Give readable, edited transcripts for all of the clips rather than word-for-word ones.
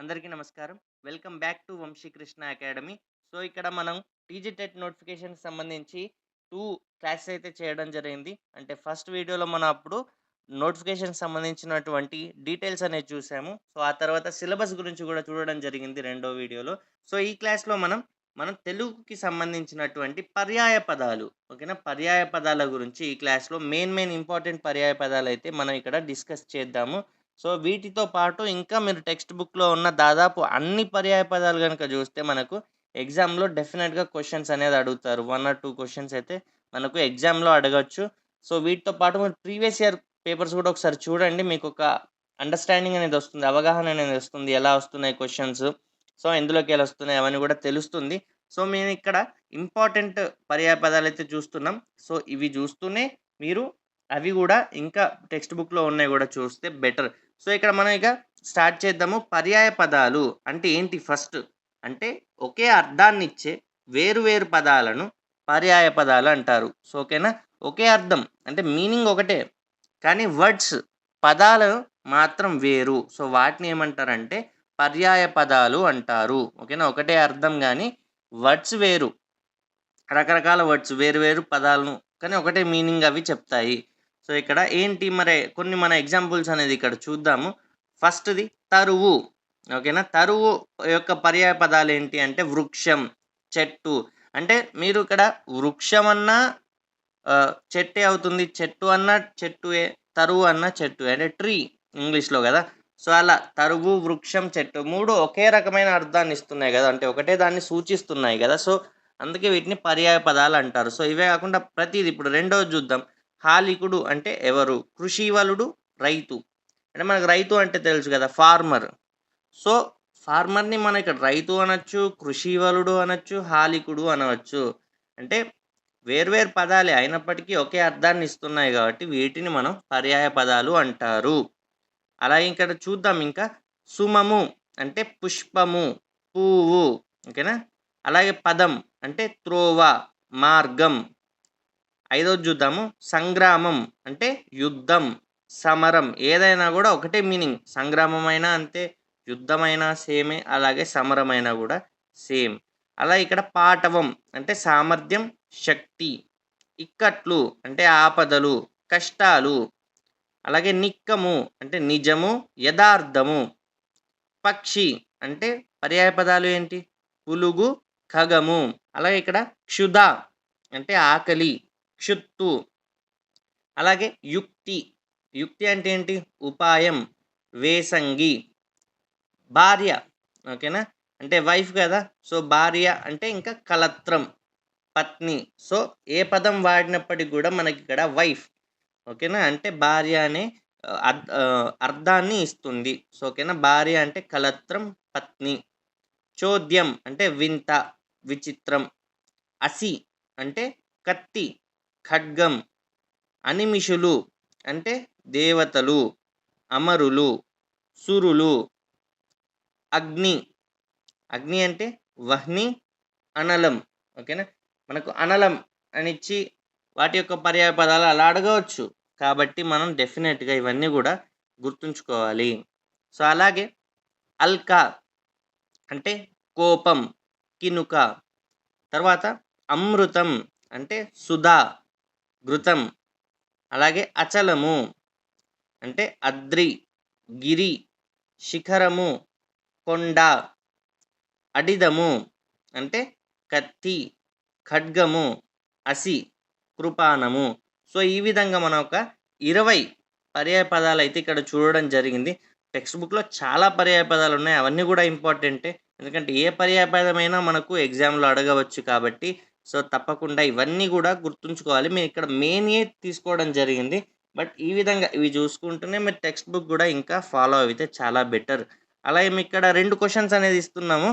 అందరికీ నమస్కారం. Welcome back to Vamsi Krishna academy. So, ఇక్కడ మనం టీజీ టెట్ నోటిఫికేషన్‌కి సంబంధించి 2 క్లాసెస్ అయితే చేయడం జరిగింది. అంటే ఫస్ట్ వీడియోలో మనం అప్పుడు నోటిఫికేషన్‌కి సంబంధించినటువంటి డీటెయిల్స్ అనేవి చూసాము. సో, ఆ తర్వాత సిలబస్ గురించి కూడా చూడడం జరిగింది రెండో వీడియోలో. సో, ఈ క్లాస్‌లో మనం తెలుగుకి సంబంధించినటువంటి పర్యాయ పదాలు, ఓకేనా? పర్యాయ పదాల గురించి ఈ క్లాస్‌లో మెయిన్ ఇంపార్టెంట్ పర్యాయ పదాలైతే మనం ఇక్కడ డిస్కస్ చేద్దాము. సో, వీటితో పాటు ఇంకా మీరు టెక్స్ట్ బుక్‌లో ఉన్న దాదాపు అన్ని పర్యాయ పదాలు గనుక జూస్తే మనకు ఎగ్జామ్‌లో డెఫినిట్‌గా క్వెషన్స్ అనేది అడుగుతారు. 1 ఆర్ 2 క్వెషన్స్ అయితే మనకు ఎగ్జామ్‌లో అడగొచ్చు. సో, వీటితో పాటు మీరు ప్రీవియస్ ఇయర్ పేపర్స్ గూడా ఒకసారి చూడండి. మీకొక అండర్‌స్టాండింగ్ అనేదొస్తుంది. అవగాహన అనేదొస్తుంది. ఎలా వస్తున్నాయి క్వెషన్స్. సో, ఎందులోకెళ్ళొస్తున్నాయి అవన్నీ గూడా తెలుస్తుంది. సో, మేమిక్కడ ఇంపార్టెంట్ పర్యాయ పదాలైతే చూస్తున్నాం. సో, ఇవి జూస్తూనే మీరు అవి గూడా ఇంకా టెక్స్ట్ బుక్‌లో ఉన్నయి గూడా చూస్తే బెటర్. సో, ఇక్కడ మనం ఇక స్టార్ట్ చేద్దాము. పర్యాయ పదాలు అంటే ఏంటి ఫస్ట్? అంటే ఒకే అర్థాన్నిచ్చే వేరు వేరు పదాలను పర్యాయ పదాలు అంటారు. సో, ఓకేనా? ఒకే అర్థం అంటే మీనింగ్ ఒకటే. కానీ వర్డ్స్ పదాలు మాత్రం వేరు. సో, వాటిని ఏమంటారంటే పర్యాయ పదాలు అంటారు. ఓకేనా? ఒకటే అర్థం గానీ వర్డ్స్ వేరు. రకరకాల వర్డ్స్ వేరు వేరు పదాలను కానీ ఒకటే మీనింగ్ అవి చెప్తాయి. సో, ఇక్కడ ఏంటి మరి కొన్ని మన ఎగ్జాంపుల్స్ అనేది ఇక్కడ చూద్దాము. ఫస్ట్‌ది తరువు. ఓకేనా? తరువు యొక్క పర్యాయ పదాలేంటి అంటే వృక్షం, చెట్టు. అంటే మీరు ఇక్కడ వృక్షం అన్నా చెట్టే అవుతుంది. చెట్టు అన్నా చెట్టుయే. తరువు అన్నా చెట్టుయే. అంటే ట్రీ ఇంగ్లీష్‌లో గదా! సో, అలా తరువు, వృక్షం, చెట్టు 3 ఒకే రకమైన అర్థాన్ని ఇస్తున్నాయి గదా! అంటే ఒకటే దాన్ని సూచిస్తున్నాయి గదా! సో, అందుకే వీటిని పర్యాయ పదాలంటారు. సో, ఇవే కాకుండా ప్రతీది ఇప్పుడు రెండోది జూద్దాం. హాలికుడు అంటే ఎవరు? కృషీవలుడు రైతు. అంటే మనకు రైతు అంటే తెలుసు గదా! ఫార్మర్. సో, ఫార్మర్‌ని మనం ఇక్కడ రైతు అనొచ్చు, కృషీవలుడు అనొచ్చు, హాలికుడు అనవచ్చు. అంటే వేర్వేరు పదాలే అయినప్పటికీ ఒకే అర్థాన్ని ఇస్తున్నాయి గాబట్టి వీటిని మనం పర్యాయ పదాలు అంటారు. అలాగే ఇక్కడ చూద్దాం ఇంకా సుమము అంటే పుష్పము, పువ్వు. ఓకేనా? అలాగే పదం అంటే త్రోవ, మార్గం. ఐదోది చూద్దాము సంగ్రామం అంటే యుద్ధం, సమరం. ఏదైనా గూడా ఒకటే మీనింగ్. సంగ్రామమైనా అంతే, యుద్ధమైనా సేమే, అలాగే సమరమైనా గూడా సేమ్. అలా ఇక్కడ పాటవం అంటే సామర్థ్యం, శక్తి. ఇక్కట్లు అంటే ఆపదలు, కష్టాలు. అలాగే నిక్కము అంటే నిజము, యథార్థము. పక్షి అంటే పర్యాయ పదాలు ఏంటి? పులుగు, ఖగము. అలాగే ఇక్కడ క్షుధ అంటే ఆకలి, క్షుత్తు. అలాగే యుక్తి. యుక్తి అంటే ఏంటి? ఉపాయం, వేసంగి. భార్య ఓకేనా? అంటే వైఫ్ గదా! సో, భార్య అంటే ఇంకా కళత్రం, పత్ని. సో, ఏ పదం వాడినప్పటికి గూడా మనకిక్కడ వైఫ్. ఓకేనా? అంటే భార్య అనే అర్థాన్ని ఇస్తుంది. సో, ఓకేనా? భార్య అంటే కళత్రం, పత్ని. చోద్యం అంటే వింత, విచిత్రం. అసి అంటే కత్తి, ఖడ్గం. అనిమిషులు అంటే దేవతలు, అమరులు, సురులు. అగ్ని. అగ్ని అంటే వహ్ని, అనలం. ఓకేనా? మనకు అనలం అనిచ్చి వాటి యొక్క పర్యాయ పదాలు అలా అడగవచ్చు. కాబట్టి మనం డెఫినిట్‌గా ఇవన్నీ గూడా గుర్తుంచుకోవాలి. సో, అలాగే అల్కా అంటే కోపం, కినుక. తర్వాత అమృతం అంటే సుధా, ఘృతం. అలాగే అచలము అంటే అద్రి, గిరి, శిఖరము, కొండ. అడిదము అంటే కత్తి, ఖడ్గము, అసి, కృపానము. సో, ఈ విధంగా మనం ఒక 20 పర్యాయ పదాలైతే ఇక్కడ చూడడం జరిగింది. టెక్స్ట్ బుక్‌లో చాలా పర్యాయ పదాలున్నాయి. అవన్నీ గూడా ఇంపార్టెంటే. ఎందుకంటే ఏ పర్యాయ పదమైనా మనకు ఎగ్జామ్‌లో అడగవచ్చు కాబట్టి, సో, తప్పకుండా ఇవన్నీ గూడా గుర్తుంచుకోవాలి. మేమిక్కడ మెయిన్‌యే తీసుకోవడం జరిగింది. బట్ ఈ విధంగా ఇవి చూసుకుంటూనే మీరు టెక్స్ట్ బుక్ గూడా ఇంకా ఫాలో అయితే చాలా బెటర్. అలాగే మీకిక్కడ 2 క్వెషన్స్ అనేది ఇస్తున్నాము.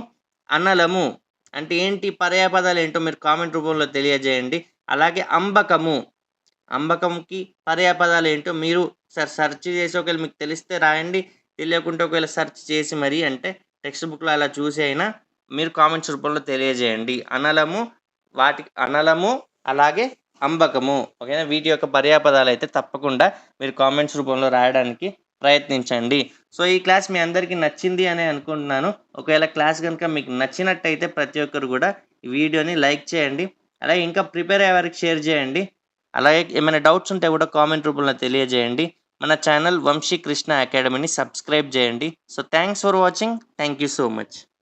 అనలము అంటే ఏంటి? పర్యాయ పదాలేంటో మీరు కామెంట్ రూపంలో తెలియజేయండి. అలాగే అంబకము. అంబకంకి పర్యాయ పదాలేంటో మీరు సెర్చ్ చేసి ఒకవేళ మీకు తెలిస్తే రాయండి. తెలియకుంటే ఒకవేళ సెర్చ్ చేసి మరీ అంటే టెక్స్ట్ బుక్‌లో అలా చూసి అయినా మీరు కామెంట్స్ రూపంలో తెలియజేయండి. అనలము అలాగే అంబకము. ఓకేనా? వీటి యొక్క పర్యాయ పదాలైతే తప్పకుండా మీరు కామెంట్స్ రూపంలో రాయడానికి ప్రయత్నించండి. సో, ఈ క్లాస్ మీ అందరికీ నచ్చింది అనే అనుకుంటున్నాను. ఒకవేళ క్లాస్ గనుక మీకు నచ్చినట్టయితే ప్రతి ఒక్కరు గూడా ఈ వీడియోని లైక్ చేయండి. అలాగే ఇంకా ప్రిపేర్ అయ్యే వారికి షేర్ చేయండి. అలాగే ఏమైనా డౌట్స్ ఉంటే గూడా కామెంట్ రూపంలో తెలియజేయండి. మన ఛానల్ వంశీ కృష్ణ అకాడమీని సబ్స్క్రైబ్ చేయండి. So, thanks for watching. Thank you so much.